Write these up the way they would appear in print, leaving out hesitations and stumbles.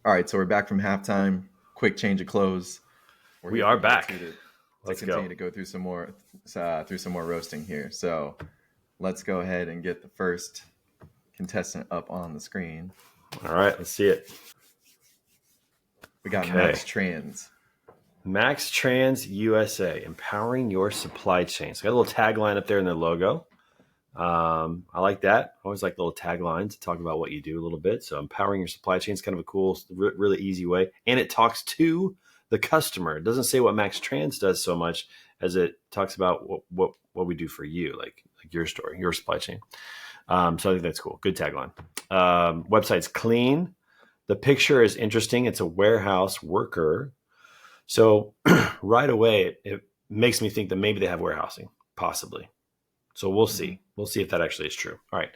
All right, so we're back from halftime. Quick change of clothes. We're We here are for part back. two to Let's continue go. to go through some more roasting here. So let's go ahead and get the first contestant up on the screen. All right, let's see it. We got Okay. Max Trans. Max Trans USA, empowering your supply chain. So got a little tagline up there in their logo. I like that. I always like little taglines to talk about what you do a little bit. So empowering your supply chain is kind of a cool, really easy way. And it talks to the customer. It doesn't say what Max Trans does so much as it talks about what we do for you, like your story, your supply chain. So I think that's cool. Good tagline. Website's clean. The picture is interesting. It's a warehouse worker. So right away, it makes me think that maybe they have warehousing, possibly. So we'll see. We'll see if that actually is true. All right.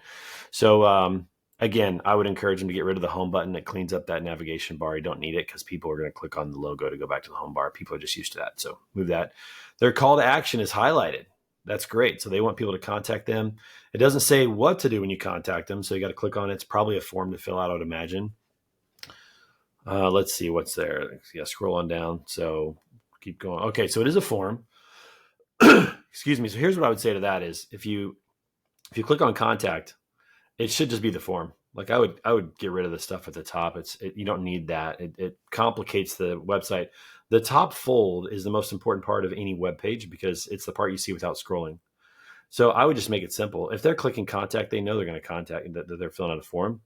So again, I would encourage them to get rid of the home button. It cleans up that navigation bar. You don't need it because people are going to click on the logo to go back to the home bar. People are just used to that. So move that. Their call to action is highlighted. That's great. So they want people to contact them. It doesn't say what to do when you contact them. So you got to click on it. It's probably a form to fill out, I would imagine. Let's see what's there. Yeah, scroll on down. So keep going. Okay, so it is a form. Excuse me. So here's what I would say to that is if you click on contact, it should just be the form. Like I would get rid of the stuff at the top. You don't need that. It complicates the website. The top fold is the most important part of any web page because it's the part you see without scrolling. So I would just make it simple. If they're clicking contact, they know they're going to contact that they're filling out a form.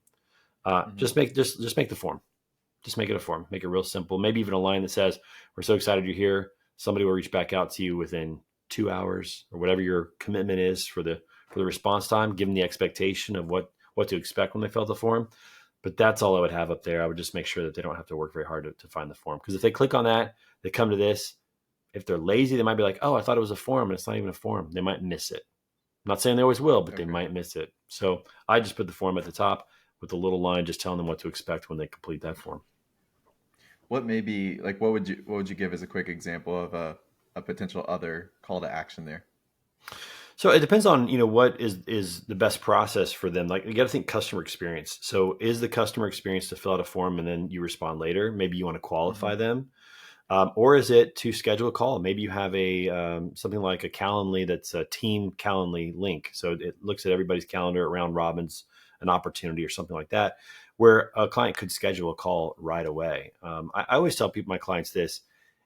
Just make the form. Just make it a form. Make it real simple. Maybe even a line that says, "We're so excited you're here. Somebody will reach back out to you within 2 hours," or whatever your commitment is for the response time. Give them the expectation of what to expect when they fill out the form. But that's all I would have up there. I would just make sure that they don't have to work very hard to find the form. Because if they click on that, they come to this. If they're lazy, they might be like, "Oh, I thought it was a form," and it's not even a form. They might miss it. I'm not saying they always will, but they might miss it. So I just put the form at the top with a little line just telling them what to expect when they complete that form. What would you give as a quick example of a potential other call to action there? So it depends on, what is the best process for them. Like you got to think customer experience. So is the customer experience to fill out a form and then you respond later? Maybe you want to qualify them. Or is it to schedule a call? Maybe you have something like a Calendly that's a team Calendly link. So it looks at everybody's calendar around Robin's, an opportunity or something like that, where a client could schedule a call right away. I always tell my clients this: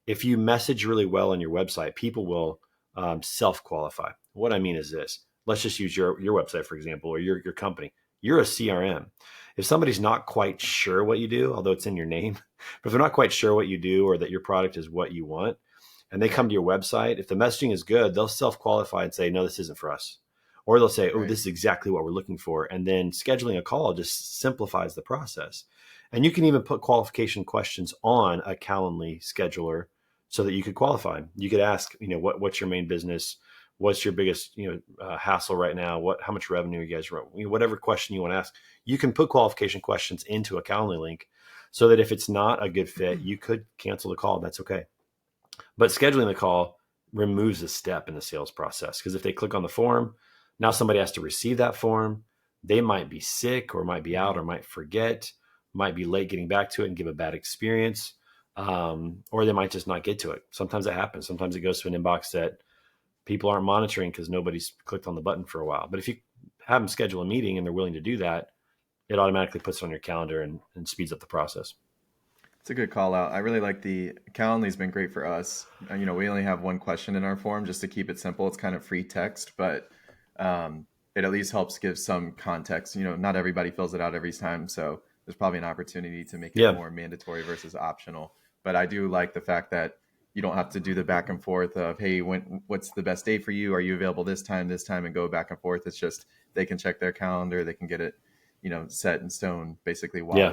if you message really well on your website, people will self-qualify. What I mean is this: let's just use your website, for example, or your company. You're a CRM. If somebody's not quite sure what you do, although it's in your name, but if they're not quite sure what you do or that your product is what you want, and they come to your website, if the messaging is good, they'll self-qualify and say, "No, this isn't for us." Or they'll say, "Oh, this is exactly what we're looking for." And then scheduling a call just simplifies the process. And you can even put qualification questions on a Calendly scheduler so that you could qualify. You could ask, what's your main business? What's your biggest, hassle right now? How much revenue you guys run? Whatever question you want to ask, you can put qualification questions into a Calendly link so that if it's not a good fit, you could cancel the call. That's okay. But scheduling the call removes a step in the sales process, because if they click on the form, now somebody has to receive that form. They might be sick or might be out or might forget, might be late getting back to it and give a bad experience. Or they might just not get to it. Sometimes that happens. Sometimes it goes to an inbox that people aren't monitoring because nobody's clicked on the button for a while. But if you have them schedule a meeting and they're willing to do that, it automatically puts it on your calendar and speeds up the process. It's a good call out. I really like the Calendly's been great for us. We only have one question in our form just to keep it simple. It's kind of free text, but it at least helps give some context. Not everybody fills it out every time, so there's probably an opportunity to make it more mandatory versus optional. But I do like the fact that you don't have to do the back and forth of, "Hey, what's the best day for you? Are you available this time, and go back and forth." It's just they can check their calendar, they can get it, set in stone basically while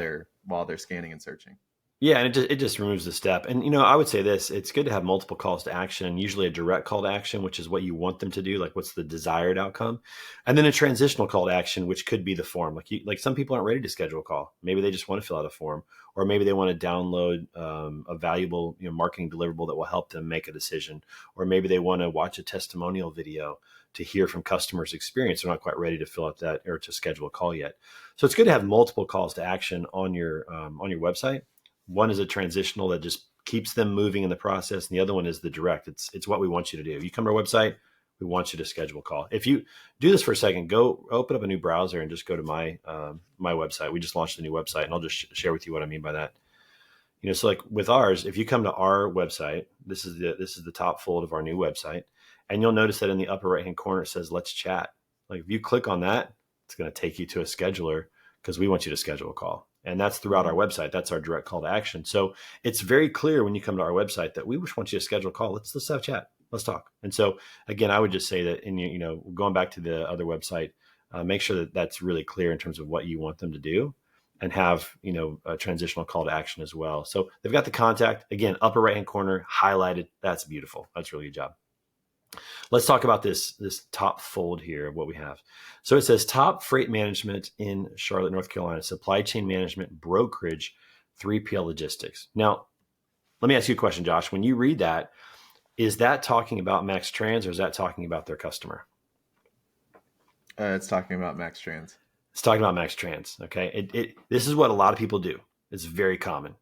they're scanning and searching. Yeah, and it just removes the step. And, I would say this: it's good to have multiple calls to action, usually a direct call to action, which is what you want them to do, like what's the desired outcome. And then a transitional call to action, which could be the form. Like some people aren't ready to schedule a call. Maybe they just want to fill out a form, or maybe they want to download a valuable marketing deliverable that will help them make a decision. Or maybe they want to watch a testimonial video to hear from customers' experience. They're not quite ready to fill out that or to schedule a call yet. So it's good to have multiple calls to action on your website. One is a transitional that just keeps them moving in the process, and the other one is the direct. It's what we want you to do. If you come to our website, we want you to schedule a call. If you do this for a second, go open up a new browser and just go to my website. We just launched a new website, and I'll just share with you what I mean by that. So like with ours, if you come to our website, this is the top fold of our new website, and you'll notice that in the upper right hand corner it says "Let's chat." Like if you click on that, it's going to take you to a scheduler because we want you to schedule a call, and that's throughout our website. That's our direct call to action. So it's very clear when you come to our website that we just want you to schedule a call. Let's have a chat. Let's talk. And so again, I would just say that going back to the other website, make sure that that's really clear in terms of what you want them to do, and have a transitional call to action as well. So they've got the contact, again, upper right hand corner highlighted. That's beautiful. That's a really good job. Let's talk about this top fold here of what we have. So it says top freight management in Charlotte, North Carolina, supply chain management, brokerage, 3PL logistics. Now, let me ask you a question, Josh. When you read that, is that talking about Max Trans, or is that talking about their customer? It's talking about Max Trans. It's talking about Max Trans. Okay. This is what a lot of people do. It's very common.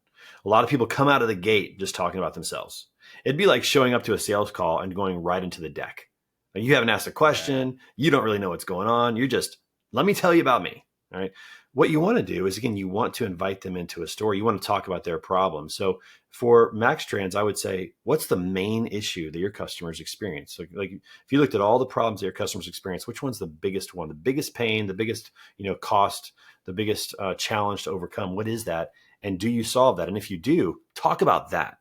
A lot of people come out of the gate just talking about themselves. It'd be like showing up to a sales call and going right into the deck. Like you haven't asked a question. You don't really know what's going on. You're just, let me tell you about me. All right. What you want to do is, again, you want to invite them into a story. You want to talk about their problem. So for Max Trans, I would say, what's the main issue that your customers experience? So like if you looked at all the problems that your customers experience, which one's the biggest one, the biggest pain, the biggest, cost, the biggest challenge to overcome? What is that? And do you solve that? And if you do, talk about that.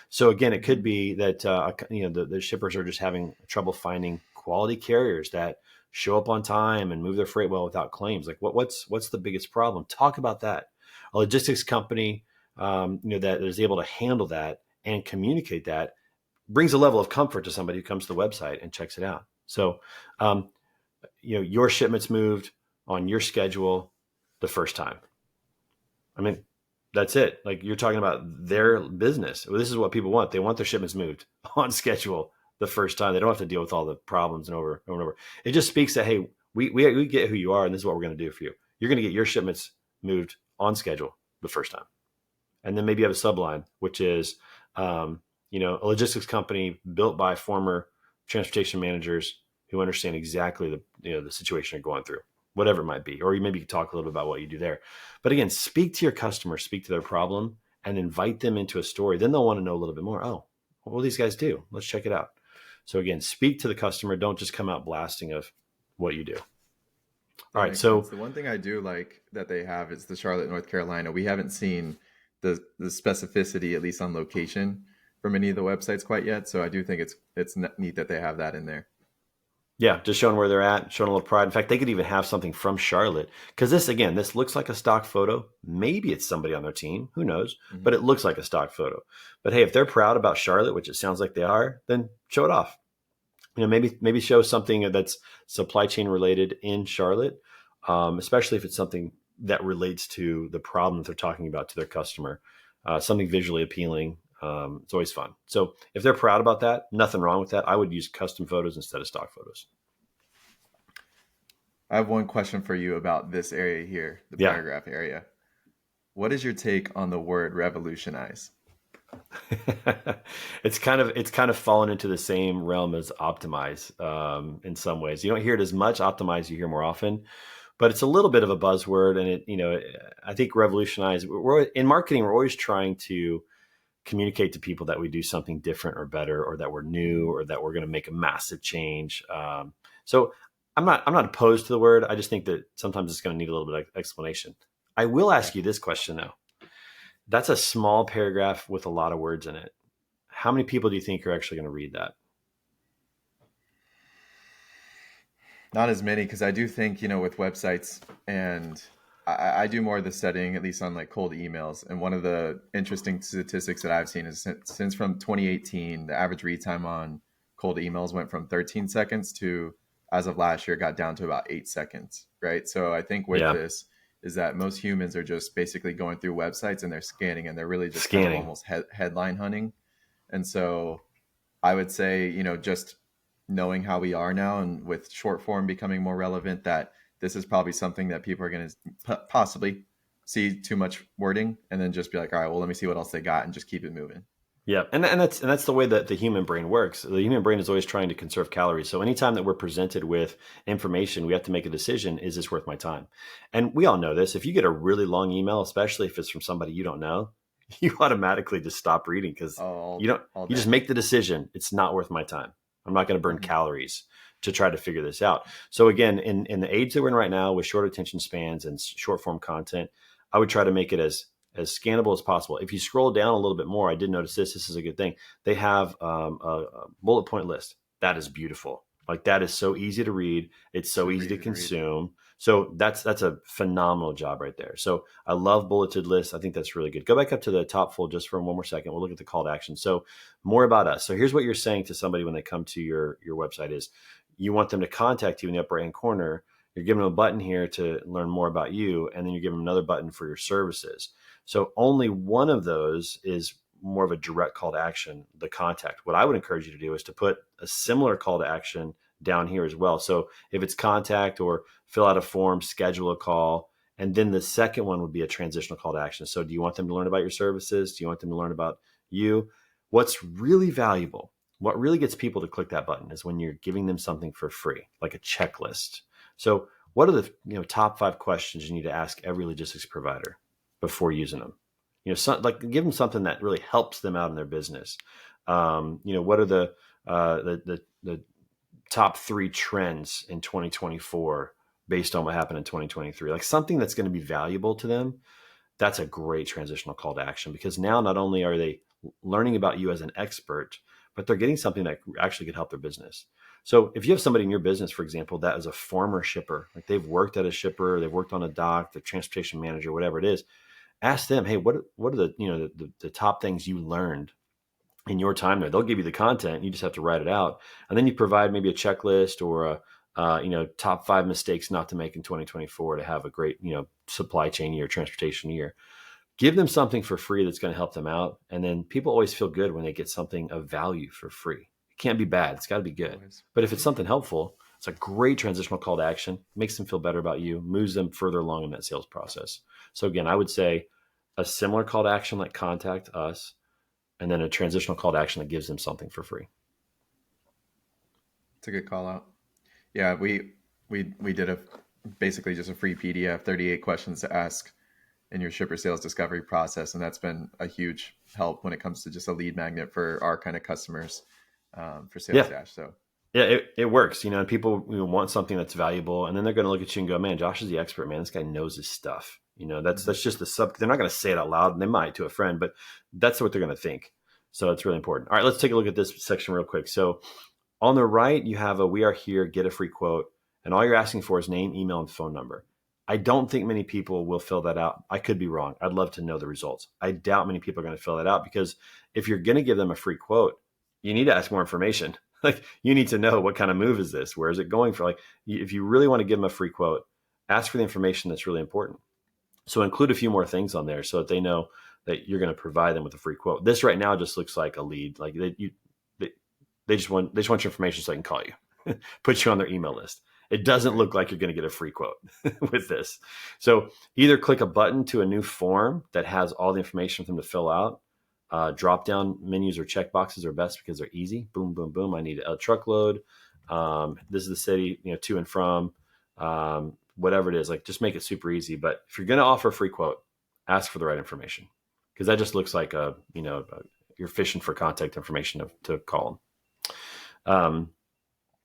So again, it could be that, the shippers are just having trouble finding quality carriers that show up on time and move their freight well without claims. Like what's the biggest problem? Talk about that. A logistics company, that is able to handle that and communicate that brings a level of comfort to somebody who comes to the website and checks it out. So, your shipments moved on your schedule the first time. I mean, that's it. Like you're talking about their business. Well, this is what people want. They want their shipments moved on schedule the first time. They don't have to deal with all the problems and over and over. It just speaks that, hey, we get who you are, and this is what we're going to do for you. You're going to get your shipments moved on schedule the first time. And then maybe you have a subline, which is, a logistics company built by former transportation managers who understand exactly the situation you're going through, whatever it might be. Or maybe you can talk a little bit about what you do there. But again, speak to your customer, speak to their problem, and invite them into a story. Then they'll want to know a little bit more. Oh, what do these guys do? Let's check it out. So again, speak to the customer. Don't just come out blasting of what you do. All right. So the one thing I do like that they have is the Charlotte, North Carolina. We haven't seen the specificity, at least on location, from any of the websites quite yet. So I do think it's neat that they have that in there. yeah, just showing where they're at, showing a little pride. In fact, they could even have something from Charlotte, because this looks like a stock photo. Maybe it's somebody on their team, who knows? Mm-hmm. But it looks like a stock photo. But hey, if they're proud about Charlotte, which it sounds like they are, then show it off. Maybe show something that's supply chain related in Charlotte, especially if it's something that relates to the problem that they're talking about to their customer, something visually appealing. It's always fun. So if they're proud about that, nothing wrong with that. I would use custom photos instead of stock photos. I have one question for you about this area here, the paragraph area. What is your take on the word revolutionize? It's kind of fallen into the same realm as optimize in some ways. You don't hear it as much. Optimize you hear more often, but it's a little bit of a buzzword. And I think revolutionize. In marketing, we're always trying to communicate to people that we do something different or better, or that we're new, or that we're going to make a massive change. So I'm not opposed to the word. I just think that sometimes it's going to need a little bit of explanation. I will ask you this question though. That's a small paragraph with a lot of words in it. How many people do you think are actually going to read that? Not as many, because I do think, with websites, and I do more of the studying, at least on like cold emails. And one of the interesting statistics that I've seen is since from 2018, the average read time on cold emails went from 13 seconds to, as of last year, got down to about 8 seconds. Right. So I think with this is that most humans are just basically going through websites and they're scanning, and they're really just kind of almost headline hunting. And so I would say, just knowing how we are now, and with short form becoming more relevant, that this is probably something that people are going to possibly see too much wording and then just be like, all right, well, let me see what else they got and just keep it moving. Yeah, and that's the way that the human brain works. The human brain is always trying to conserve calories. So anytime that we're presented with information, we have to make a decision: is this worth my time? And we all know this. If you get a really long email, especially if it's from somebody you don't know, you automatically just stop reading because you don't. All You just day. make the decision: it's not worth my time. I'm not going to burn Mm-hmm. calories to try to figure this out. So again, in the age that we're in right now, with short attention spans and short form content, I would try to make it as scannable as possible. If you scroll down a little bit more, I did notice this. This is a good thing. They have a bullet point list. That is beautiful. Like that is so easy to read. It's so Super easy to easy to read. consume. So that's a phenomenal job right there. So I love bulleted lists. I think that's really good. Go back up to the top full just for one more second. We'll look at the call to action. So more about us. So here's what you're saying to somebody when they come to your website is you want them to contact you in the upper right hand corner. You're giving them a button here to learn more about you, and then you're giving them another button for your services. So only one of those is more of a direct call to action, the contact. What I would encourage you to do is to put a similar call to action down here as well. So if it's contact or fill out a form, schedule a call, and then the second one would be a transitional call to action. So do you want them to learn about your services? Do you want them to learn about you? What's really valuable, what really gets people to click that button is when you're giving them something for free, like a checklist. So what are the top 5 questions you need to ask every logistics provider before using them? Like give them something that really helps them out in their business. What are the top 3 trends in 2024 based on what happened in 2023? Like something that's going to be valuable to them. That's a great transitional call to action because now not only are they learning about you as an expert, but they're getting something that actually could help their business. So if you have somebody in your business, for example, that is a former shipper, like they've worked at a shipper, they've worked on a dock, the transportation manager, whatever it is, ask them, hey, what are the top things you learned in your time there? They'll give you the content. You just have to write it out. And then you provide maybe a checklist or top 5 mistakes not to make in 2024 to have a great, supply chain year, transportation year. Give them something for free that's going to help them out. And then people always feel good when they get something of value for free. It can't be bad. It's got to be good. Always. But if it's something helpful, it's a great transitional call to action, makes them feel better about you, moves them further along in that sales process. So again, I would say a similar call to action like contact us, and then a transitional call to action that gives them something for free. It's a good call out. Yeah, we did basically just a free PDF, 38 questions to ask in your shipper sales discovery process, and that's been a huge help when it comes to just a lead magnet for our kind of customers for Sales Dash. So yeah, it works, and people want something that's valuable, and then they're going to look at you and go, man, Josh is the expert, man. This guy knows his stuff. That's just the sub. They're not going to say it out loud, and they might to a friend, but that's what they're going to think. So it's really important. All right, let's take a look at this section real quick. So on the right, you have a "We are here, get a free quote," and all you're asking for is name, email, and phone number. I don't think many people will fill that out. I could be wrong. I'd love to know the results. I doubt many people are going to fill that out because if you're going to give them a free quote, you need to ask more information. Like you need to know what kind of move is this? Where is it going for? Like if you really want to give them a free quote, ask for the information that's really important. So include a few more things on there so that they know that you're going to provide them with a free quote. This right now just looks like a lead. Like they just want your information so they can call you, put you on their email list. It doesn't look like you're going to get a free quote with this. So either click a button to a new form that has all the information for them to fill out. Drop down menus or check boxes are best because they're easy. Boom, boom, boom. I need a truckload. This is the city, to and from, whatever it is. Like just make it super easy. But if you're going to offer a free quote, ask for the right information because that just looks like you're fishing for contact information to call them.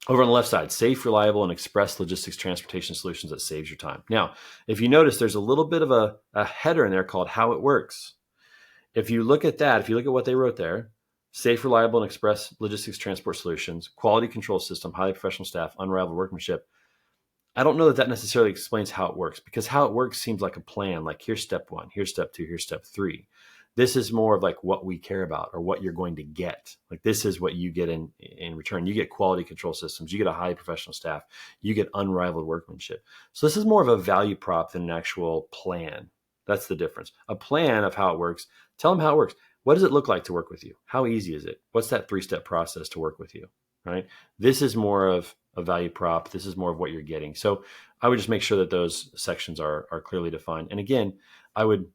Over on the left side, safe, reliable, and express logistics transportation solutions that saves your time. Now, if you notice, there's a little bit of a header in there called how it works. If you look at that, if you look at what they wrote there, safe, reliable, and express logistics transport solutions, quality control system, highly professional staff, unrivaled workmanship. I don't know that necessarily explains how it works because how it works seems like a plan. Like here's step 1, here's step 2, here's step 3. This is more of like what we care about or what you're going to get. Like this is what you get in return. You get quality control systems. You get a highly professional staff. You get unrivaled workmanship. So this is more of a value prop than an actual plan. That's the difference. A plan of how it works. Tell them how it works. What does it look like to work with you? How easy is it? What's that 3-step process to work with you? Right? This is more of a value prop. This is more of what you're getting. So I would just make sure that those sections are clearly defined. And again, I would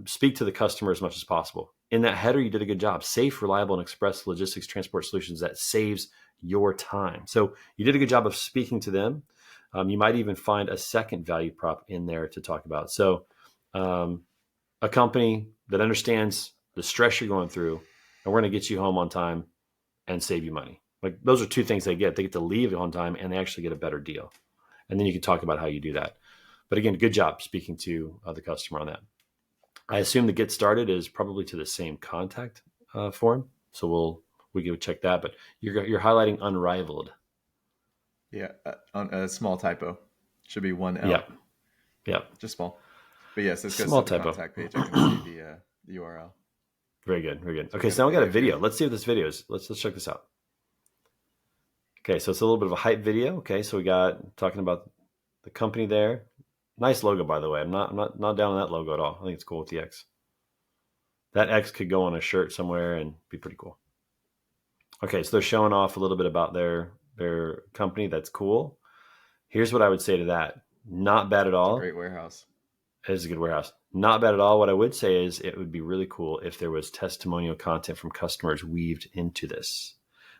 speak to the customer as much as possible. In that header, you did a good job. Safe, reliable, and express logistics transport solutions that saves your time. So you did a good job of speaking to them. You might even find a second value prop in there to talk about. So a company that understands the stress you're going through, and we're going to get you home on time and save you money. Like those are two things they get. They get to leave on time and they actually get a better deal. And then you can talk about how you do that. But again, good job speaking to the customer on that. I assume the get started is probably to the same contact form. So we can check that, but you're highlighting unrivaled. Yeah, on a small typo. Should be one L. Yep. Yep. Just small. But yes, this goes Small to the typo. contact page. I can see the URL. Very good. Very good. So Okay, so now we got a video. Let's see what this video is. Let's check this out. Okay, so it's a little bit of a hype video. Okay, so we got talking about the company there. Nice logo, by the way. I'm not down on that logo at all. I think it's cool with the X. That X could go on a shirt somewhere and be pretty cool. Okay, so they're showing off a little bit about their company. That's cool. Here's what I would say to that. Not bad at all. It's a great warehouse. It is a good warehouse. Not bad at all. What I would say is it would be really cool if there was testimonial content from customers weaved into this.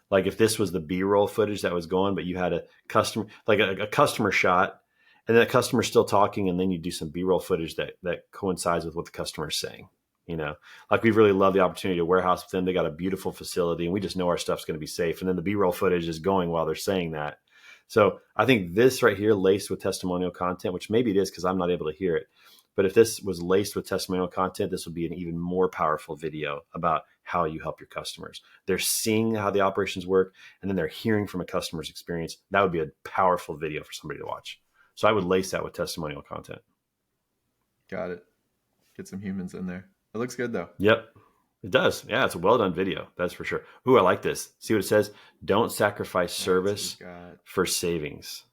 Like if this was the B-roll footage that was going, but you had a customer, like a customer shot, and then the customer's still talking, and then you do some B-roll footage that coincides with what the customer is saying. You know, like we really love the opportunity to warehouse with them. They got a beautiful facility, and we just know our stuff's going to be safe. And then the B-roll footage is going while they're saying that. So I think this right here, laced with testimonial content, which maybe it is because I'm not able to hear it. But if this was laced with testimonial content, this would be an even more powerful video about how you help your customers. They're seeing how the operations work, and then they're hearing from a customer's experience. That would be a powerful video for somebody to watch. So I would lace that with testimonial content. Got it. Get some humans in there. It looks good though. Yep, it does. Yeah, it's a well done video. That's for sure. Ooh, I like this. See what it says? Don't sacrifice service for savings.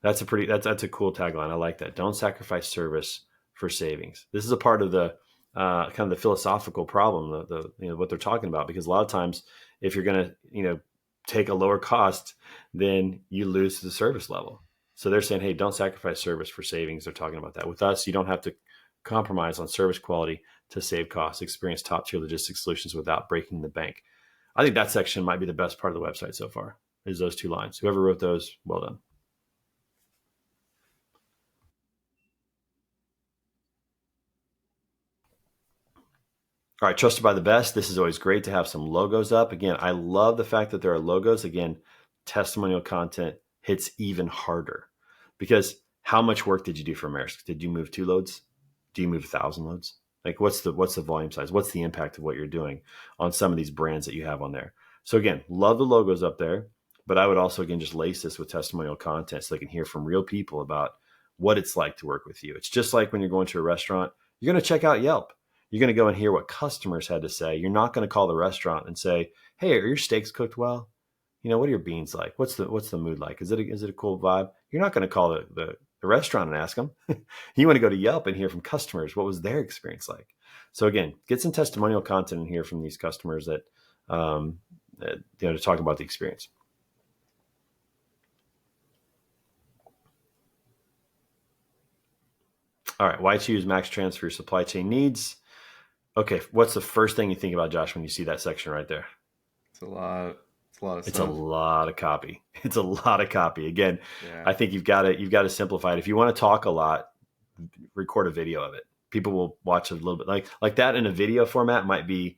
That's a cool tagline. I like that. Don't sacrifice service for savings. This is a part of the kind of the philosophical problem, what they're talking about, because a lot of times if you're going to, take a lower cost, then you lose the service level. So they're saying, hey, don't sacrifice service for savings. They're talking about that. With us, you don't have to compromise on service quality to save costs. Experience top tier logistics solutions without breaking the bank. I think that section might be the best part of the website so far, is those two lines. Whoever wrote those, well done. All right, trusted by the best. This is always great to have some logos up. Again, I love the fact that there are logos. Again, testimonial content hits even harder because how much work did you do for Maersk? Did you move 2 loads? Do you move 1,000 loads? Like what's the volume size? What's the impact of what you're doing on some of these brands that you have on there? So again, love the logos up there, but I would also, again, just lace this with testimonial content so they can hear from real people about what it's like to work with you. It's just like when you're going to a restaurant, you're going to check out Yelp. You're going to go and hear what customers had to say. You're not going to call the restaurant and say, hey, are your steaks cooked well? What are your beans like? What's the mood like? Is it a cool vibe? You're not going to call the restaurant and ask them. You want to go to Yelp and hear from customers. What was their experience like? So again, get some testimonial content in here from these customers that to talk about the experience. All right, why choose MaxTrans for your supply chain needs? Okay, what's the first thing you think about, Josh, when you see that section right there? It's a lot of stuff. It's a lot of copy. It's a lot of copy. Again, yeah. I think you've got to simplify it. If you want to talk a lot, record a video of it. People will watch it a little bit. Like that in a video format might be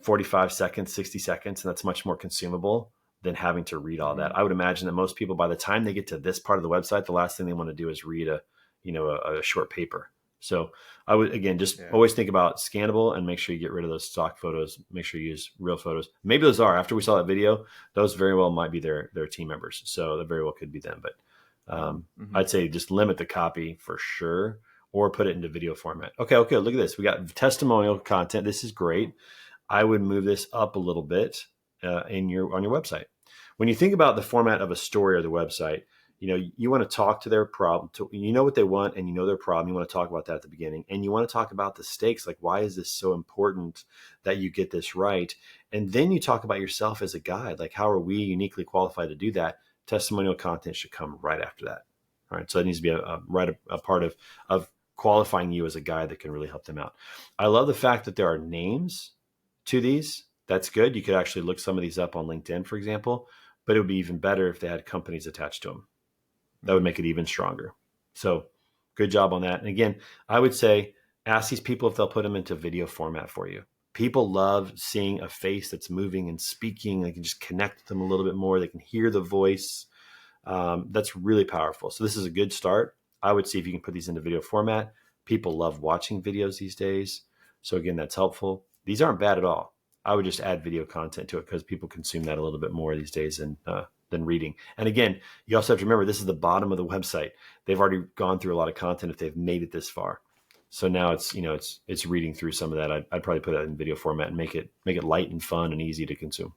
45 seconds, 60 seconds, and that's much more consumable than having to read all that. I would imagine that most people, by the time they get to this part of the website, the last thing they want to do is read a short paper. So I would, again, always think about scannable and make sure you get rid of those stock photos. Make sure you use real photos. Maybe those are, after we saw that video, those very well might be their team members. So that very well could be them. But I'd say just limit the copy for sure, or put it into video format. Okay. Look at this. We got testimonial content. This is great. I would move this up a little bit on your website. When you think about the format of a story or the website, you want to talk to their problem. What they want and their problem. You want to talk about that at the beginning, and you want to talk about the stakes. Like, why is this so important that you get this right? And then you talk about yourself as a guide. Like, how are we uniquely qualified to do that? Testimonial content should come right after that. All right. So it needs to be a part of qualifying you as a guy that can really help them out. I love the fact that there are names to these. That's good. You could actually look some of these up on LinkedIn, for example, but it would be even better if they had companies attached to them. That would make it even stronger. So good job on that. And again, I would say ask these people if they'll put them into video format for you. People love seeing a face that's moving and speaking. They can just connect with them a little bit more. They can hear the voice. That's really powerful. So this is a good start. I would see if you can put these into video format. People love watching videos these days. So again, that's helpful. These aren't bad at all. I would just add video content to it because people consume that a little bit more these days than reading. And again, you also have to remember, this is the bottom of the website. They've already gone through a lot of content if they've made it this far. So now it's reading through some of that. I'd probably put it in video format and make it light and fun and easy to consume.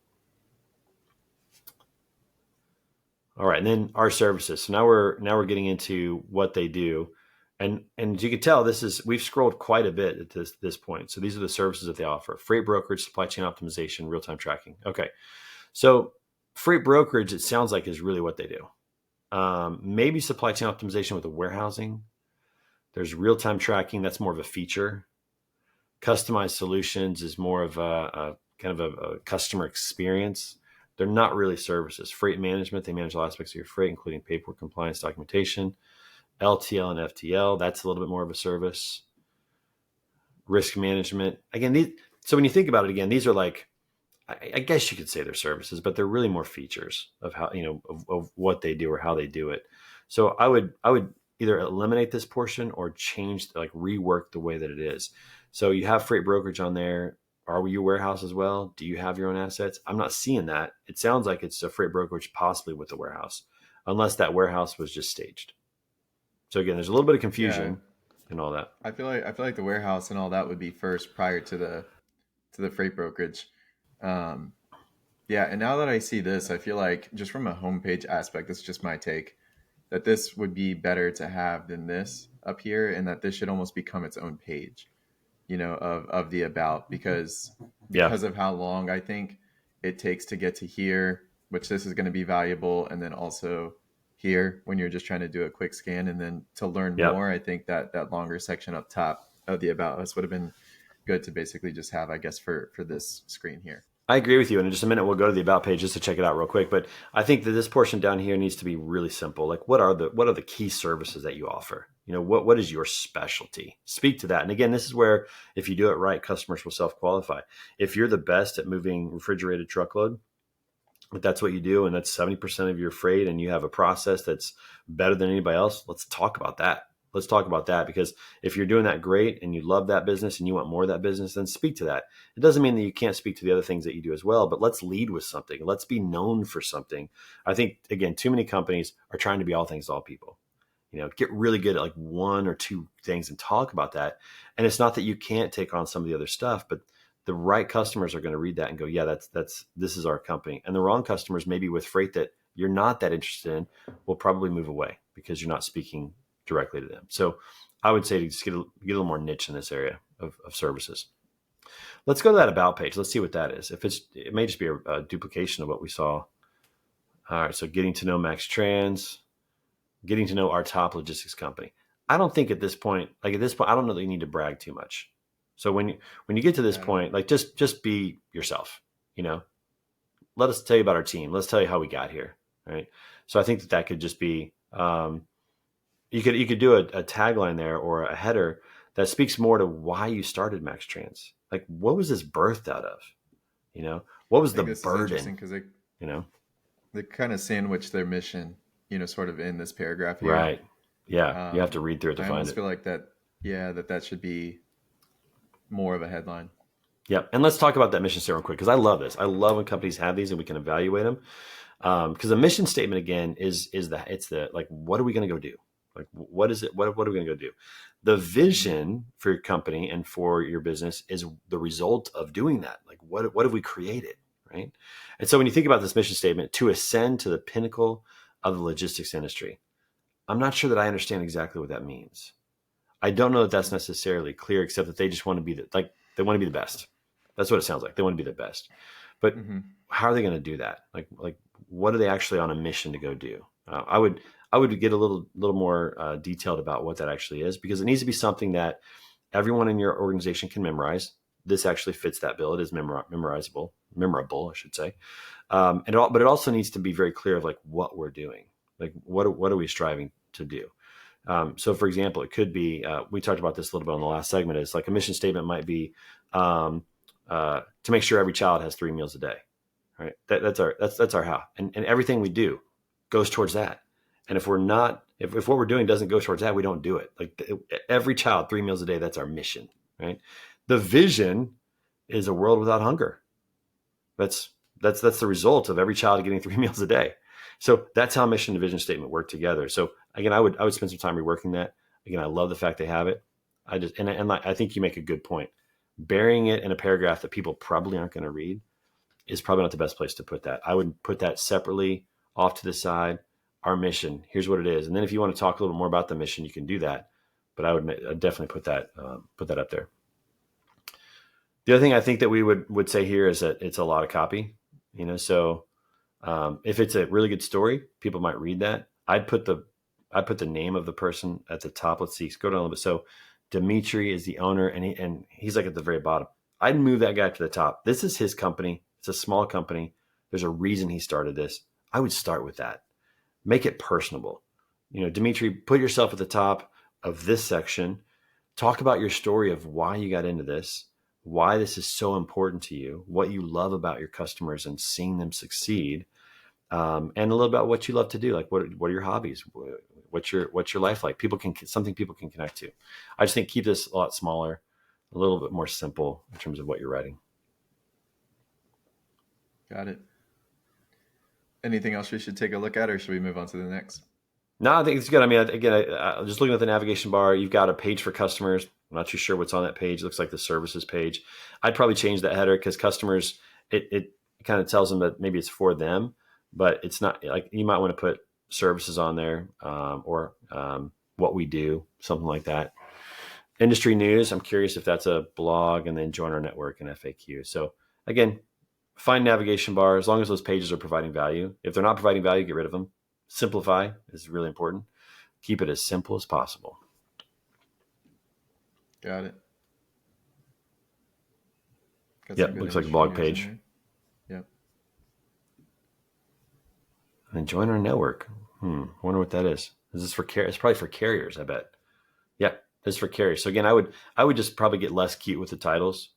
All right, and then our services. So now we're getting into what they do, and as you can tell, we've scrolled quite a bit at this point. So these are the services that they offer: freight brokerage, supply chain optimization, real time tracking. Okay, so freight brokerage, it sounds like, is really what they do. Maybe supply chain optimization with the warehousing. There's real time tracking. That's more of a feature. Customized solutions is more of a kind of a customer experience. They're not really services. Freight management, they manage all aspects of your freight, including paperwork, compliance, documentation. LTL and FTL, that's a little bit more of a service. Risk management. Again, so when you think about it, again, these are like, I guess you could say they're services, but they're really more features of how, of what they do or how they do it. So I would either eliminate this portion or change, like rework the way that it is. So you have freight brokerage on there. Are you a warehouse as well? Do you have your own assets? I'm not seeing that. It sounds like it's a freight brokerage possibly with the warehouse, unless that warehouse was just staged. So again, there's a little bit of confusion and all that. I feel like the warehouse and all that would be first prior to the freight brokerage. And now that I see this, I feel like just from a homepage aspect, this is just my take, that this would be better to have than this up here, and that this should almost become its own page, of the about, because of how long I think it takes to get to here, which this is going to be valuable, and then also here when you're just trying to do a quick scan, and then to learn more, I think that longer section up top of the about us would have been good to basically just have, I guess, for this screen here. I agree with you. And in just a minute, we'll go to the about page just to check it out real quick. But I think that this portion down here needs to be really simple. Like, what are the key services that you offer? What is your specialty? Speak to that. And again, this is where, if you do it right, customers will self-qualify. If you're the best at moving refrigerated truckload, if that's what you do, and that's 70% of your freight, and you have a process that's better than anybody else, let's talk about that. Let's talk about that, because if you're doing that great and you love that business and you want more of that business, then speak to that. It doesn't mean that you can't speak to the other things that you do as well, but let's lead with something. Let's be known for something. I think, again, too many companies are trying to be all things to all people. Get really good at like one or two things and talk about that. And it's not that you can't take on some of the other stuff, but the right customers are going to read that and go, yeah, this is our company. And the wrong customers, maybe with freight that you're not that interested in, will probably move away because you're not speaking directly to them. So I would say to just get a little more niche in this area of services. Let's go to that about page. Let's see what that is. It may just be a duplication of what we saw. All right. So getting to know Max Trans, getting to know our top logistics company. I don't think at this point, I don't know that you need to brag too much. So when you get to this point, like just be yourself, let us tell you about our team. Let's tell you how we got here. Right. So I think that could just be, you could do a tagline there or a header that speaks more to why you started Max Trans. Like, what was this birthed out of? What was the burden? Because they kind of sandwich their mission, sort of in this paragraph here. Right. Yeah. You have to read through it to find it. I feel like that. Yeah, that should be more of a headline. Yeah. And let's talk about that mission statement real quick, because I love this. I love when companies have these and we can evaluate them. Because the mission statement, again, it's like, what are we going to go do? Like, what is it? What are we going to go do? The vision for your company and for your business is the result of doing that. Like, what have we created, right? And so when you think about this mission statement, to ascend to the pinnacle of the logistics industry, I'm not sure that I understand exactly what that means. I don't know that that's necessarily clear, except that they just want to be they want to be the best. That's what it sounds like. They want to be the best. But how are they going to do that? Like what are they actually on a mission to go do? I would get a little more detailed about what that actually is, because it needs to be something that everyone in your organization can memorize. This actually fits that bill. It is memorable, I should say. But it also needs to be very clear of like what we're doing, like what are we striving to do. So, for example, it could be we talked about this a little bit on the last segment. Is like a mission statement might be to make sure every child has 3 meals a day. Right? That's our how, and everything we do goes towards that. And if what we're doing doesn't go towards that, we don't do it. Like every child 3 meals a day. That's our mission, right? The vision is a world without hunger. That's the result of every child getting 3 meals a day. So that's how mission and vision statement work together. So again, I would spend some time reworking that. Again, I love the fact they have it. I think you make a good point. Burying it in a paragraph that people probably aren't going to read is probably not the best place to put that. I would put that separately off to the side. Our mission, here's what it is. And then if you want to talk a little more about the mission, you can do that. But I'd definitely put that up there. The other thing I think that we would say here is that it's a lot of copy, so if it's a really good story, people might read that. I'd put the name of the person at the top. Let's see, go down a little bit. So Dimitri is the owner, and he's like at the very bottom. I'd move that guy to the top. This is his company. It's a small company. There's a reason he started this. I would start with that. Make it personable. Dimitri, put yourself at the top of this section. Talk about your story of why you got into this, why this is so important to you, what you love about your customers and seeing them succeed, and a little about what you love to do. Like what are your hobbies? What's your life like? Something people can connect to. I just think keep this a lot smaller, a little bit more simple in terms of what you're writing. Got it. Anything else we should take a look at, or should we move on to the next? No, I think it's good. I mean, again, I just looking at the navigation bar, you've got a page for customers. I'm not too sure what's on that page. It looks like the services page. I'd probably change that header because customers, it kind of tells them that maybe it's for them, but it's not. Like you might want to put services on there or what we do, something like that. Industry news, I'm curious if that's a blog, and then join our network and FAQ. So again, find navigation bar as long as those pages are providing value. If they're not providing value, get rid of them. Simplify is really important. Keep it as simple as possible. Got it. Yep, looks like a blog page. Yep. And then join our network. I wonder what that is. Is this for It's probably for carriers, I bet. Yeah, this is for carriers. So again, I would just probably get less cute with the titles.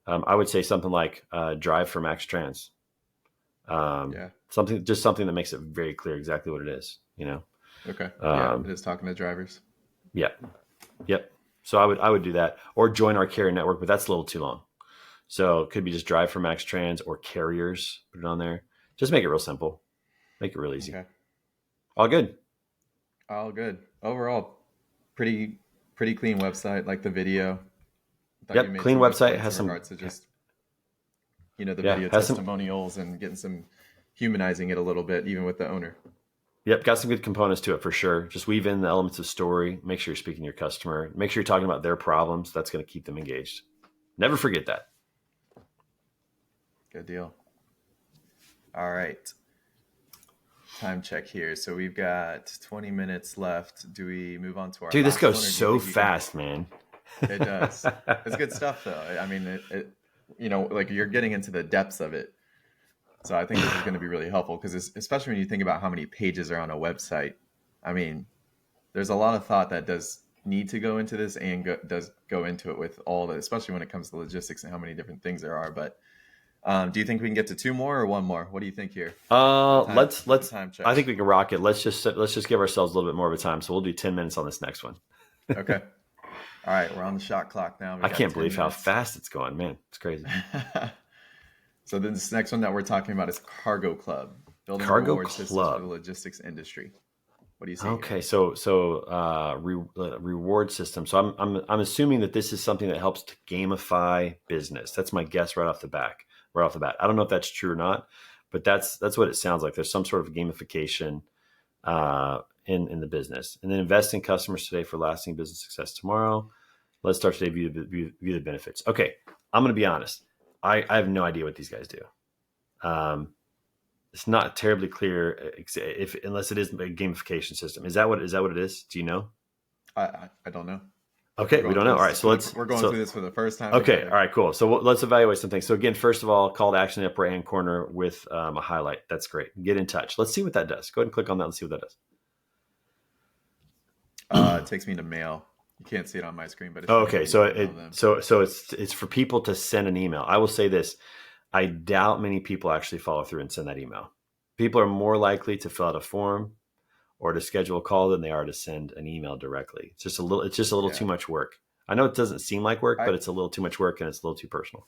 I would say something like Drive for Max Trans. Something that makes it very clear exactly what it is, Okay. It is talking to drivers. Yep. So I would do that, or join our carrier network, but that's a little too long. So it could be just Drive for Max Trans or carriers. Put it on there. Just make it real simple. Make it real easy. Okay. All good. Overall, pretty clean website. Like the video. Yep. Clean website. Has some. To just, the video testimonials and getting some humanizing it a little bit, even with the owner. Yep, got some good components to it for sure. Just weave in the elements of story. Make sure you're speaking to your customer. Make sure you're talking about their problems. That's going to keep them engaged. Never forget that. Good deal. All right. Time check here. So we've got 20 minutes left. Do we move on to our Dude, this goes so fast, man. It does. It's good stuff, though. I mean, like you're getting into the depths of it. So I think this is going to be really helpful because especially when you think about how many pages are on a website. I mean, there's a lot of thought that does need to go into this and does go into it with all the, especially when it comes to logistics and how many different things there are. But do you think we can get to 2 more or 1 more? What do you think here? Let's time check. I think we can rock it. Let's just give ourselves a little bit more of a time. So we'll do 10 minutes on this next one. Okay. All right. We're on the shot clock now. I can't believe how fast it's going, man. It's crazy. So then this next one that we're talking about is Cargo Club. Building reward systems for the logistics industry. What do you see? Okay, here? so reward system. So I'm assuming that this is something that helps to gamify business. That's my guess right off the bat. I don't know if that's true or not, but that's what it sounds like. There's some sort of gamification in the business. And then invest in customers today for lasting business success tomorrow. Let's start today. View the benefits. Okay, I'm going to be honest. I have no idea what these guys do. It's not terribly clear if unless it is a gamification system. Is that what it is? Do you know? I don't know. We're Okay, we going don't through know. All this right, so for the let's we're going through so this for the first time okay. All together. right, cool. So let's evaluate some things. So again, first of all, call to action in the upper right hand corner with a highlight. That's great. Get in touch. Let's see what that does. Go ahead and click on that and see what that does. It takes me to mail. You can't see it on my screen, but it's Oh, telling okay, me to so email them. it's for people to send an email. I will say this: I doubt many people actually follow through and send that email. People are more likely to fill out a form or to schedule a call than they are to send an email directly. It's just a little too Yeah. much work. I know it doesn't seem like work, I but it's a little too much work and it's a little too personal.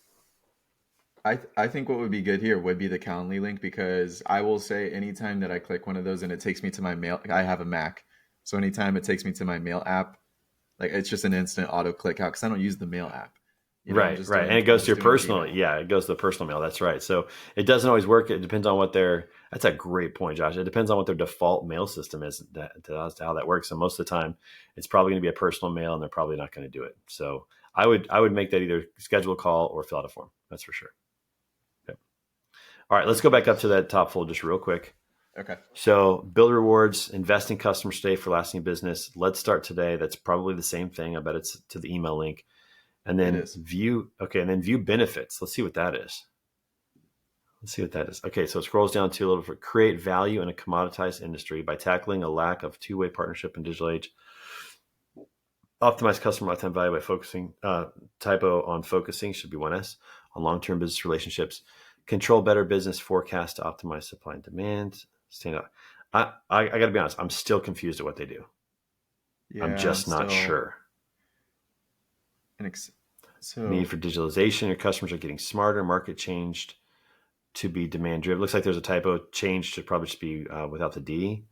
I think what would be good here would be the Calendly link because I will say anytime that I click one of those and it takes me to my mail, I have a Mac, so anytime it takes me to my mail app, like it's just an instant auto click out because I don't use the mail app. Right, right. And it I'm goes to just your doing personal. Gmail. Yeah, it goes to the personal mail. That's right. So it doesn't always work. It depends on what their, that's a great point, Josh. It depends on what their default mail system is as to how that works. And most of the time it's probably going to be a personal mail and they're probably not going to do it. So I would make that either schedule a call or fill out a form. That's for sure. Okay. All right, let's go back up to that top fold just real quick. Okay. So build rewards, invest in customer stay for lasting business. Let's start today. That's probably the same thing. I bet it's to the email link. And It then is. and then view benefits. Let's see what that is. Let's see what that is. Okay, so it scrolls down to a little for create value in a commoditized industry by tackling a lack of two-way partnership in digital age. Optimize customer lifetime value by focusing, typo on focusing, should be one S, on long-term business relationships. Control better business forecast to optimize supply and demand. Stand up. I got to be honest, I'm still confused at what they do. I'm Yeah, I'm just not still sure. an ex- Need so for digitalization. Your customers are getting smarter. Market changed to be demand driven. Looks like there's a typo. Change should probably just be without the D.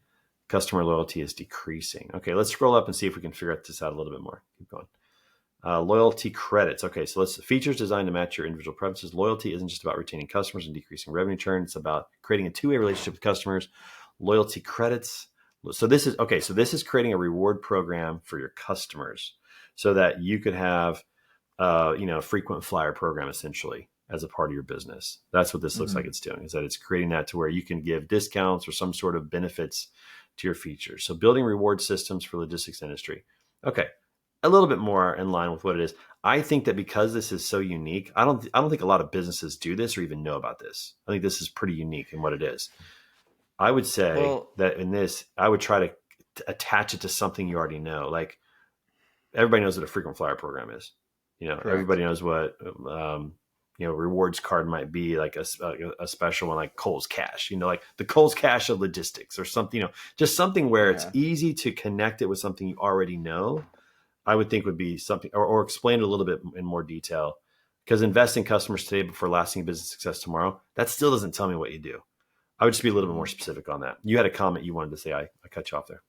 Customer loyalty is decreasing. Okay, let's scroll up and see if we can figure this out a little bit more. Keep going. Loyalty credits. Okay, so let's features designed to match your individual preferences. Loyalty isn't just about retaining customers and decreasing revenue churn. It's about creating a two-way relationship with customers. Loyalty credits. So this is okay. So this is creating a reward program for your customers, so that you could have, a frequent flyer program essentially as a part of your business. That's what this looks like mhm. it's doing. Is that it's creating that to where you can give discounts or some sort of benefits to your features. So building reward systems for logistics industry. Okay, a little bit more in line with what it is. I think that because this is so unique, I don't think a lot of businesses do this or even know about this. I think this is pretty unique in what it is. I would say Well, that in this, I would try to attach it to something you already know. Like everybody knows what a frequent flyer program is. correct. Everybody knows what rewards card might be, like a special one like Kohl's Cash. Like the Kohl's Cash of logistics or something. Just something where it's Yeah. easy to connect it with something you already know. I would think would be something, or explain it a little bit in more detail. Because invest in customers today before lasting business success tomorrow. That still doesn't tell me what you do. I would just be a little bit more Mhm. specific on that. You had a comment you wanted to say. I cut you off there.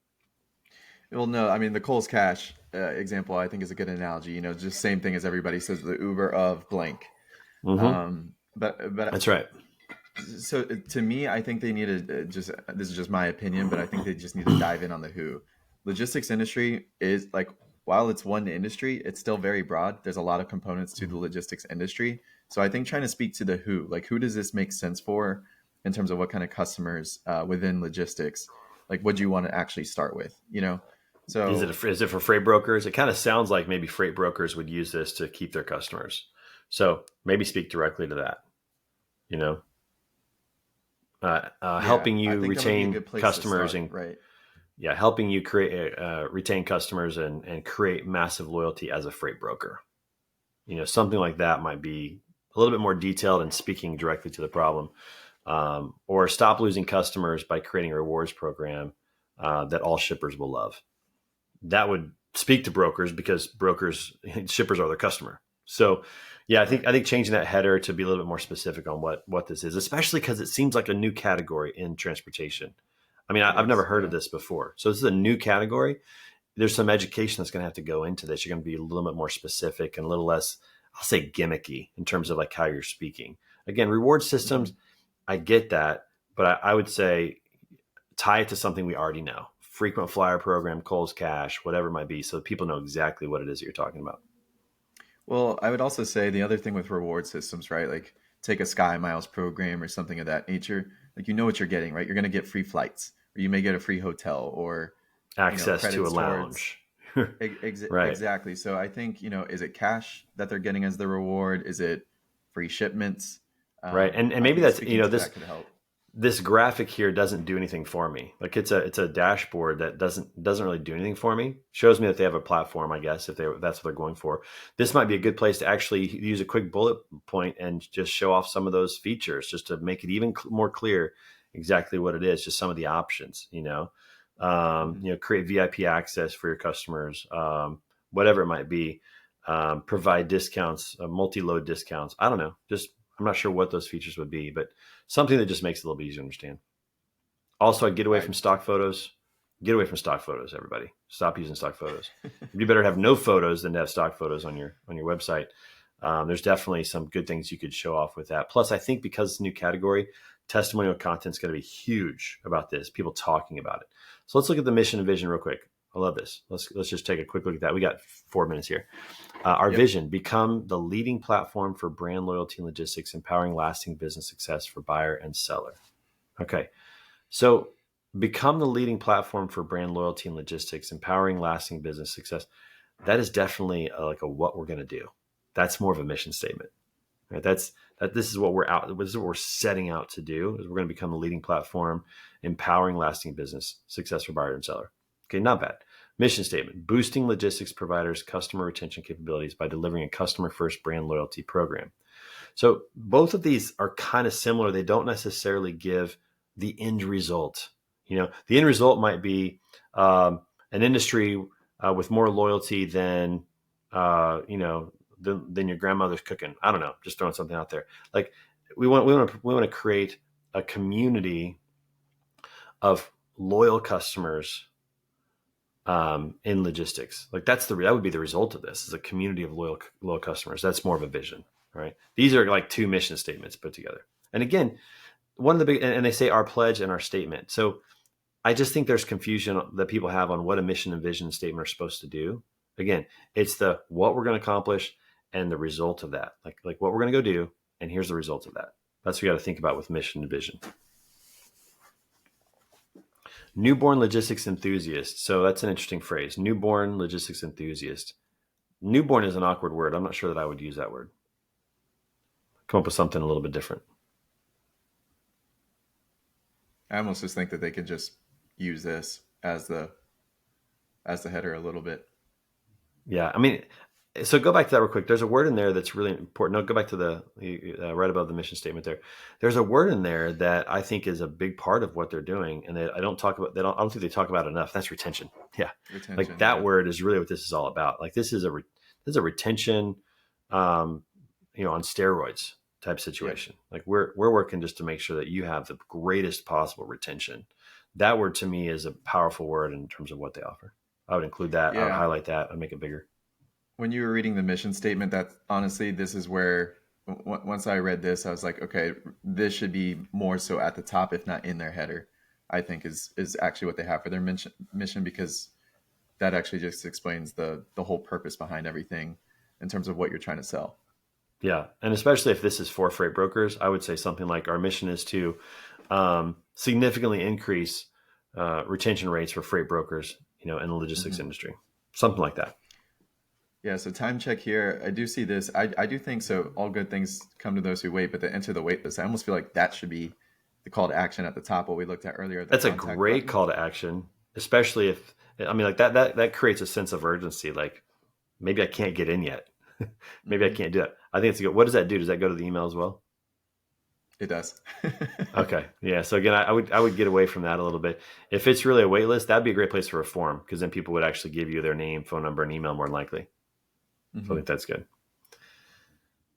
Well, no, I mean the Coles Cash example I think is a good analogy. Just same thing as everybody says the Uber of blank. Mm-hmm. But That's right. so to me, I think they need to just this is just my opinion, but I think they just need to dive in on the who. Logistics industry is like while it's one industry, it's still very broad. There's a lot of components to the logistics industry. So I think trying to speak to the who, like who does this make sense for in terms of what kind of customers within logistics, like what do you want to actually start with, So Is it for freight brokers? It kind of sounds like maybe freight brokers would use this to keep their customers. So maybe speak directly to that. You know, yeah, helping I you think that would be a retain good place to customers start, and right? yeah, helping you create retain customers and create massive loyalty as a freight broker. Something like that might be a little bit more detailed and speaking directly to the problem. Or stop losing customers by creating a rewards program that all shippers will love. That would speak to brokers because brokers shippers are their customer. So yeah, Right. I think changing that header to be a little bit more specific on what this is, especially because it seems like a new category in transportation. I mean, It I've never is. heard of Yeah. this before. So this is a new category. There's some education that's going to have to go into this. You're going to be a little bit more specific and a little less, I'll say, gimmicky in terms of like how you're speaking. Again, reward systems, Hmm. I get that, but I would say tie it to something we already know. Frequent flyer program, Kohl's Cash, whatever it might be, so that people know exactly what it is that you're talking about. Well, I would also say the other thing with reward systems, right? Like take a Sky Miles program or something of that nature. like you know what you're getting, right? You're going to get free flights, or you may get a free hotel, or Access to a credits towards lounge. Right. exactly. So I think, is it cash that they're getting as the reward? Is it free shipments? Right. And I maybe think that's, speaking to this that could help. this graphic here doesn't do anything for me. Like it's a dashboard that doesn't really do anything for me. Shows me that they have a platform, I guess, if that's what they're going for. This might be a good place to actually use a quick bullet point and just show off some of those features, just to make it even more clear exactly what it is, just some of the options, Mhm. create VIP access for your customers, whatever it might be, provide discounts, multi-load discounts. I don't know. Just, I'm not sure what those features would be, but something that just makes it a little bit easier to understand. Also, I'd get away I from stock photos. Get away from stock photos, everybody. Stop using stock photos. You better have no photos than to have stock photos on your website. There's definitely some good things you could show off with that. Plus, I think because it's a new category, testimonial content is going to be huge about this. People talking about it. So let's look at the mission and vision real quick. I love this. Let's just take a quick look at that. We got 4 minutes here. Our Yep. vision: become the leading platform for brand loyalty and logistics, empowering lasting business success for buyer and seller. Okay. So become the leading platform for brand loyalty and logistics, empowering lasting business success. That is definitely like a what we're going to do. That's more of a mission statement, right? This is what this is what we're setting out to do, is we're going to become the leading platform, empowering lasting business success for buyer and seller. Okay, not bad. Mission statement: boosting logistics providers' customer retention capabilities by delivering a customer first brand loyalty program. So both of these are kind of similar. They don't necessarily give the end result. The end result might be an industry with more loyalty than than your grandmother's cooking. I don't know, just throwing something out there. Like we want to create a community of loyal customers in logistics. Like that would be the result of this, is a community of loyal customers. That's more of a vision, right? These are like 2 mission statements put together. And again, one of the big, and they say our pledge and our statement. So I just think there's confusion that people have on what a mission and vision statement are supposed to do. Again, it's the what we're going to accomplish and the result of that. Like what we're going to go do, and here's the result of that. That's what you got to think about with mission and vision. Newborn logistics enthusiast. So that's an interesting phrase. Newborn logistics enthusiast. Newborn is an awkward word. I'm not sure that I would use that word. Come up with something a little bit different. I almost just think that they could just use this as the header a little bit. Yeah. I mean, so go back to that real quick. There's a word in there that's really important. No, go back to the right above the mission statement there. There's a word in there that I think is a big part of what they're doing, and I don't think they talk about it enough. That's retention. Yeah, like Retention, that yeah. word is really what this is all about. Like this is a retention, on steroids type Yep. situation. Like we're working just to make sure that you have the greatest possible retention. That word to me is a powerful word in terms of what they offer. I would include that. I would Yeah. highlight that. I'd make it bigger. When you were reading the mission statement, that honestly, this is where once I read this, I was like, okay, this should be more so at the top, if not in their header. I think is actually what they have for their mission, because that actually just explains the whole purpose behind everything in terms of what you're trying to sell. Yeah, and especially if this is for freight brokers, I would say something like our mission is to significantly increase retention rates for freight brokers, in the logistics Hmm. industry, something like that. Yeah, so time check here. I do see this. I do think so. All good things come to those who wait, but to enter the wait list, I almost feel like that should be the call to action at the top, what we looked at earlier, the That's a contact great button. call to action, especially if I mean like that creates a sense of urgency. Like maybe I can't get in yet, maybe I Hmm. can't do that. I think it's a good. What does that do? Does that go to the email as well? It does. Okay, yeah. So again, I would get away from that a little bit. If it's really a wait list, that'd be a great place for a form, because then people would actually give you their name, phone number, and email more than likely. So I Hmm. think that's good.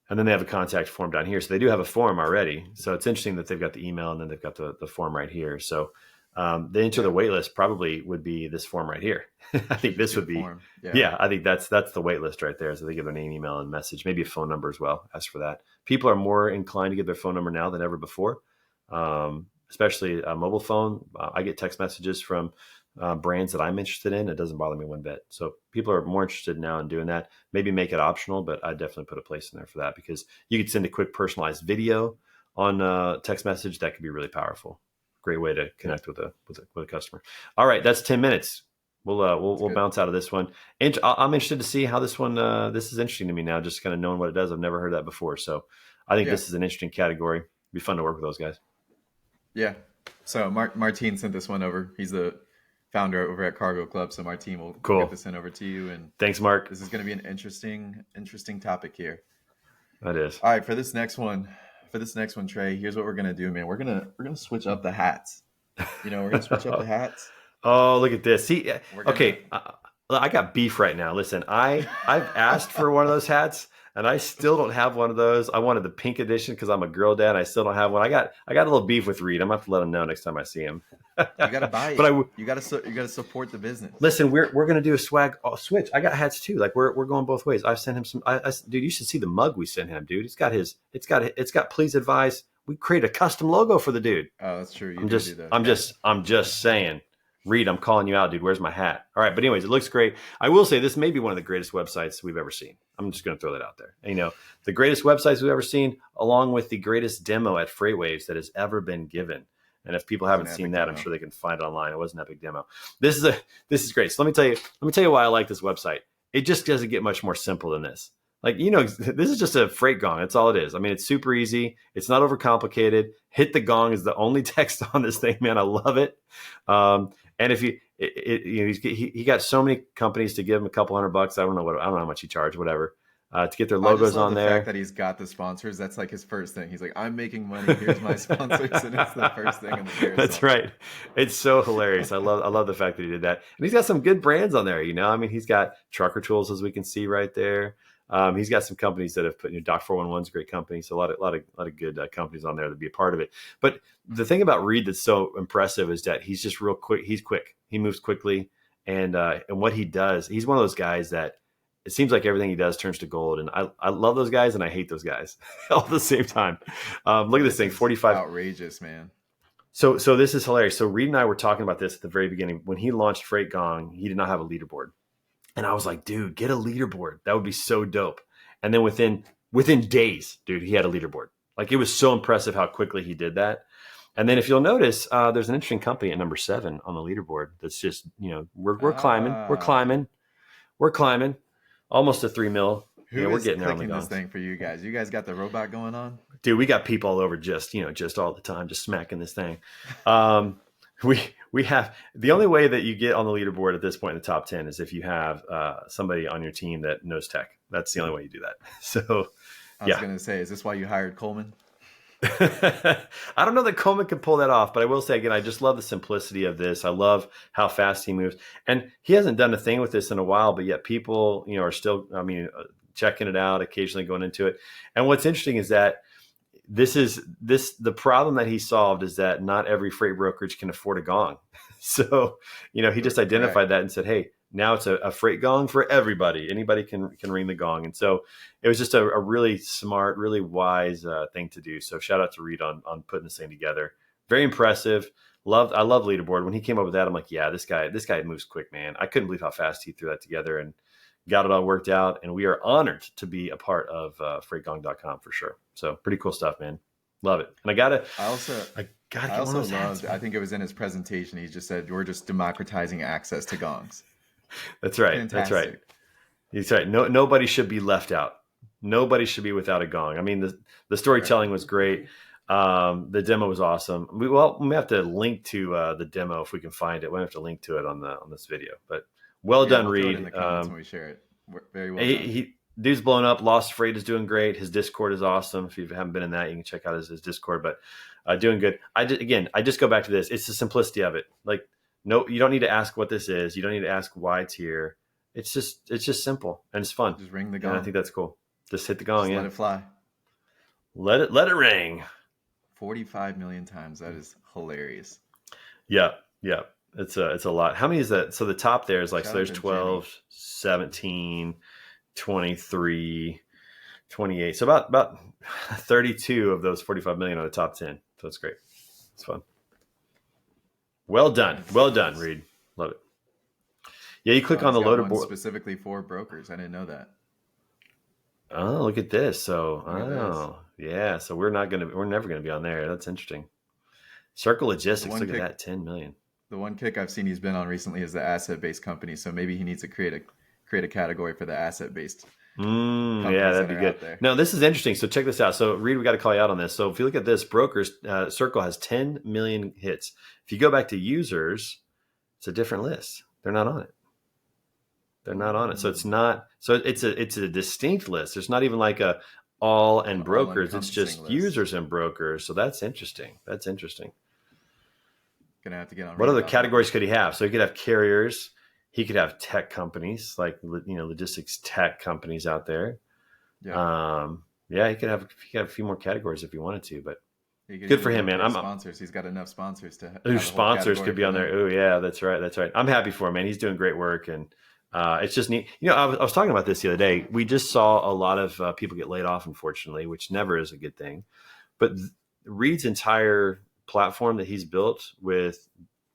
And then they have a contact form down here. So they do have a form already. So it's interesting that they've got the email and then they've got the form right here. So the enter the Yeah, wait list probably would be this form right here. I think should just this be a would be, form. Yeah. yeah, I think that's the wait list right there. So they give their name, email, and message, maybe a phone number as well. Ask for that. People are more inclined to give their phone number now than ever before, especially a mobile phone. I get text messages from brands that I'm interested in. It doesn't bother me one bit. So people are more interested now in doing that. Maybe make it optional, but I definitely put a place in there for that, because you could send a quick personalized video text message, that could be really powerful. Great way to connect with a customer. All right, that's 10 minutes. We'll bounce out of this one. And I'm interested to see how this one. This is interesting to me now, just kind of knowing what it does. I've never heard that before, so I think this is an interesting category. It'd be fun to work with those guys. Yeah. So Martin sent this one over. He's the founder over at Cargo Club. So Martin will get this in over to you. And thanks, Mark. This is going to be an interesting topic here. That is. All right, for this next one, Trey, here's what we're gonna do, man. We're gonna switch up the hats. We're gonna switch up the hats. Oh, look at this. See, okay, I got beef right now. Listen, I've asked for one of those hats, and I still don't have one of those. I wanted the pink edition because I'm a girl dad. I still don't have one. I got a little beef with Reed. I'm gonna have to let him know next time I see him. You gotta buy it. But you gotta support the business. Listen, we're gonna do a swag switch. I got hats too. Like we're going both ways. I've sent him some. Dude, you should see the mug we sent him, dude. It's got please advise. We create a custom logo for the dude. Oh, that's true. I'm just saying. Reed, I'm calling you out, dude. Where's my hat? All right, but anyways, it looks great. I will say this may be one of the greatest websites we've ever seen. I'm just going to throw that out there. And, the greatest websites we've ever seen, along with the greatest demo at FreightWaves that has ever been given. And if people haven't seen that, I'm sure they can find it online. It was an epic demo. This is great. So let me tell you why I like this website. It just doesn't get much more simple than this. Like, this is just a freight gong. That's all it is. I mean, it's super easy. It's not overcomplicated. Hit the gong is the only text on this thing, man. I love it. And if he got so many companies to give him a couple $100. I don't know how much he charged, whatever, to get their logos on there. The fact that he's got the sponsors, that's like his first thing. He's like, I'm making money. Here's my sponsors, and it's the first thing in the carousel. That's right. It's so hilarious. I love the fact that he did that, and he's got some good brands on there. I mean, he's got Trucker Tools, as we can see right there. He's got some companies that have put Doc 411's a great company. So a lot of good companies on there to be a part of it. But the thing about Reed that's so impressive is that he's just real quick. He's quick. He moves quickly. And what he does, he's one of those guys that it seems like everything he does turns to gold. And I love those guys and I hate those guys all at the same time. Look at this thing, 45. Outrageous, man. So this is hilarious. So Reed and I were talking about this at the very beginning. When he launched Freight Gong, he did not have a leaderboard. And I was like, dude, get a leaderboard. That would be so dope. And then within days, dude, he had a leaderboard. Like, it was so impressive how quickly he did that. And then if you'll notice, there's an interesting company at number 7 on the leaderboard. That's just, we're climbing almost to 3 mil. We're getting there on the this thing for you guys. You guys got the robot going on? Dude, we got people all over just all the time, just smacking this thing. We have the only way that you get on the leaderboard at this point in the top 10 is if you have somebody on your team that knows tech. That's the only way you do that. So, I was going to say, is this why you hired Coleman? I don't know that Coleman can pull that off, but I will say again, I just love the simplicity of this. I love how fast he moves, and he hasn't done a thing with this in a while, but yet people, are still, checking it out, occasionally going into it. And what's interesting is that the problem that he solved is that not every freight brokerage can afford a gong. So, he just identified that and said, hey, now it's a freight gong for everybody. Anybody can ring the gong. And so it was just a really smart, really wise thing to do. So shout out to Reed on putting this thing together. Very impressive. I love leaderboard. When he came up with that, I'm like, yeah, this guy moves quick, man. I couldn't believe how fast he threw that together and got it all worked out. And we are honored to be a part of freightgong.com for sure. So pretty cool stuff, man. Love it. And I also loved, I think it was in his presentation. He just said, we're just democratizing access to gongs. That's right. Fantastic. That's right. He's right. Nobody should be left out. Nobody should be without a gong. I mean, the storytelling was great. The demo was awesome. We have to link to the demo if we can find it. We'll have to link to it on this video. But done, Reed. Throw it in the comments when we share it. Very well done. Dude's blown up. Lost Freight is doing great. His Discord is awesome. If you haven't been in that, you can check out his Discord. But doing good. I just go back to this. It's the simplicity of it. Like, no, you don't need to ask what this is. You don't need to ask why it's here. It's just simple and it's fun. Just ring the gong. And I think that's cool. Just hit the gong. Let it fly. Let it ring. 45 million times. That is hilarious. Yeah. It's a lot. How many is that? So the top there is like, so there's 12, 17, 23, 28. So about 32 of those 45 million are the top 10. So it's great. It's fun. Well done, Reed. Love it. Yeah, you click on the loader board specifically for brokers. I didn't know that. Oh, look at this. So, Look at this. yeah. So we're never gonna be on there. That's interesting. Circle The Logistics. one Look at kick, that, 10 million. the one kick I've seen he's been on recently is the asset-based company. So maybe he needs to create a category for the asset-based Yeah, companies that'd that be are good. out there. Now, this is interesting. So check this out. So Reed, we got to call you out on this. So if you look at this, brokers, Circle has 10 million hits. If you go back to users, it's a different list. They're not on it. They're not on it. So it's Mm, not. So it's a distinct list. There's not even like a all an and brokers. It's all-encompassing just list. users and brokers. So that's interesting. That's interesting. Gonna have to get on What Reed other about that. categories could he have? So he could have carriers. He could have tech companies, like logistics tech companies out there. Yeah. Yeah, he could have a few more categories if he wanted to, but He could good for even him, look man. for sponsors. He's got enough sponsors to Ooh, have a whole sponsors category could be for on there. them. Oh yeah, that's right. That's right. I'm happy for him, man. He's doing great work, and it's just neat. I was talking about this the other day. We just saw a lot of people get laid off, unfortunately, which never is a good thing. But Reed's entire platform that he's built with,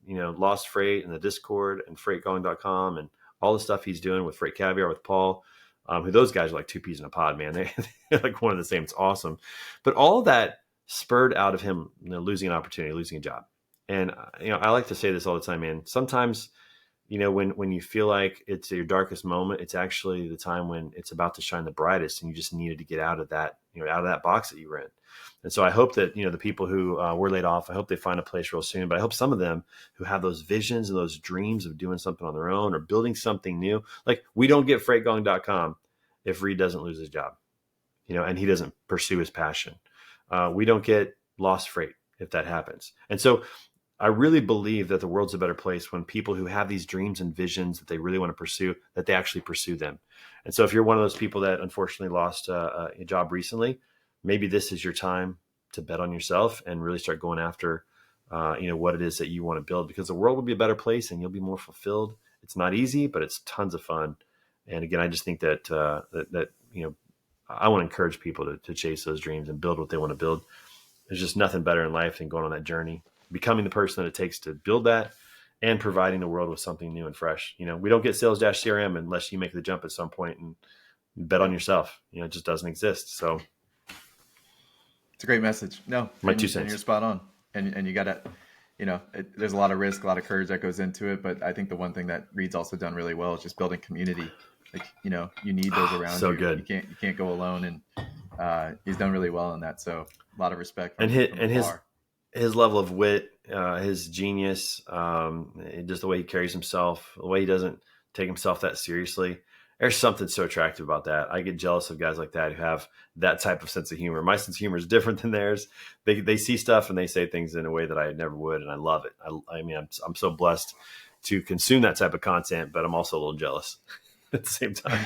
Lost Freight and the Discord and FreightGoing.com and all the stuff he's doing with Freight Caviar with Paul, who those guys are like two peas in a pod, man. They're like one of the same. It's awesome. But all of that spurred out of him, losing an opportunity, losing a job. And I like to say this all the time, man. Sometimes, when you feel like it's your darkest moment, it's actually the time when it's about to shine the brightest, and you just needed to get out of that, out of that box that you were in. And so I hope that the people who were laid off, I hope they find a place real soon. But I hope some of them who have those visions and those dreams of doing something on their own or building something new, like we don't get freightgoing.com if Reed doesn't lose his job, and he doesn't pursue his passion. We don't get Lost Freight if that happens. And so I really believe that the world's a better place when people who have these dreams and visions that they really want to pursue, that they actually pursue them. And so if you're one of those people that unfortunately lost a job recently, maybe this is your time to bet on yourself and really start going after, what it is that you want to build, because the world will be a better place and you'll be more fulfilled. It's not easy, but it's tons of fun. And again, I just think that, I want to encourage people to chase those dreams and build what they want to build. There's just nothing better in life than going on that journey, becoming the person that it takes to build that, and providing the world with something new and fresh. We don't get Sales Dash CRM unless you make the jump at some point and bet on yourself. It just doesn't exist. So It's a great message. No, my and, two and you're cents. spot on. And you got to, there's a lot of risk, a lot of courage that goes into it. But I think the one thing that Reed's also done really well is just building community. Like, you need those around So you. good. You can't go alone. And he's done really well in that. So a lot of respect And from his level of wit, his genius, just the way he carries himself, the way he doesn't take himself that seriously. There's something so attractive about that. I get jealous of guys like that who have that type of sense of humor. My sense of humor is different than theirs. They see stuff and they say things in a way that I never would, and I love it. I mean, I'm so blessed to consume that type of content, but I'm also a little jealous at the same time.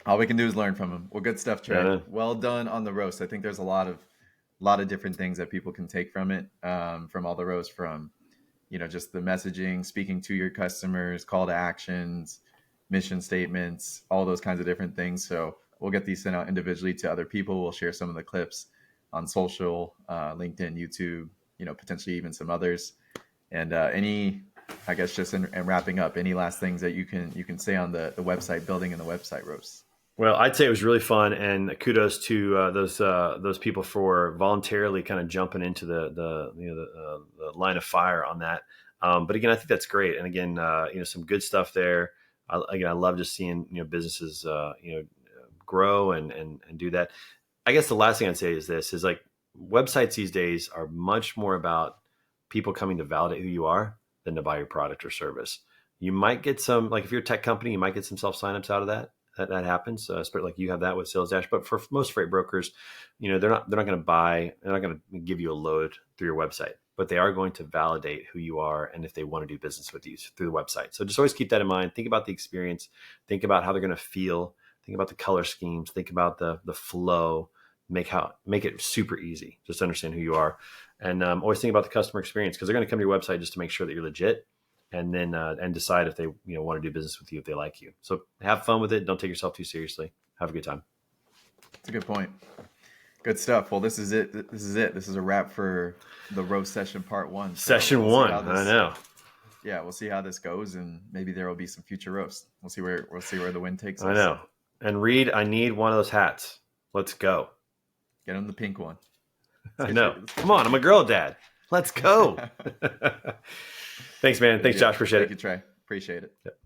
All we can do is learn from him. Well, good stuff, Trey. Yeah. Well done on the roast. I think there's a lot of different things that people can take from it, from all the roast, from just the messaging, speaking to your customers, call to actions, mission statements, all those kinds of different things. So we'll get these sent out individually to other people. We'll share some of the clips on social, LinkedIn, YouTube, potentially even some others. And I guess just in wrapping up, any last things that you can say on the website building and the website roast? Well, I'd say it was really fun, and kudos to those people for voluntarily kind of jumping into the line of fire on that. But again, I think that's great, and again, some good stuff there. I love just seeing businesses grow and do that. I guess the last thing I'd say is this: is like websites these days are much more about people coming to validate who you are than to buy your product or service. You might get some, like if you're a tech company, you might get some self signups out of that. That happens, like you have that with Sales Dash. But for most freight brokers, they're not going to give you a load through your website, but they are going to validate who you are and if they want to do business with you through the website. So just always keep that in mind. Think about the experience. Think about how they're going to feel. Think about the color schemes. Think about the flow. Make it super easy. Just understand who you are, and always think about the customer experience, because they're going to come to your website just to make sure that you're legit, and then and decide if they want to do business with you, if they like you. So have fun with it. Don't take yourself too seriously. Have a good time. That's a good point. Good stuff. Well, this is it. This is a wrap for the roast session part 1. Session we'll 1. I know. Yeah, we'll see how this goes, and maybe there will be some future roasts. We'll see where the wind takes us. I know. And Reed, I need one of those hats. Let's go. Get him the pink one. I know. Come on, I'm a girl dad. Let's go. Thanks, man. Thanks, Josh. Appreciate it. Thank you, Trey. Appreciate it. Yep.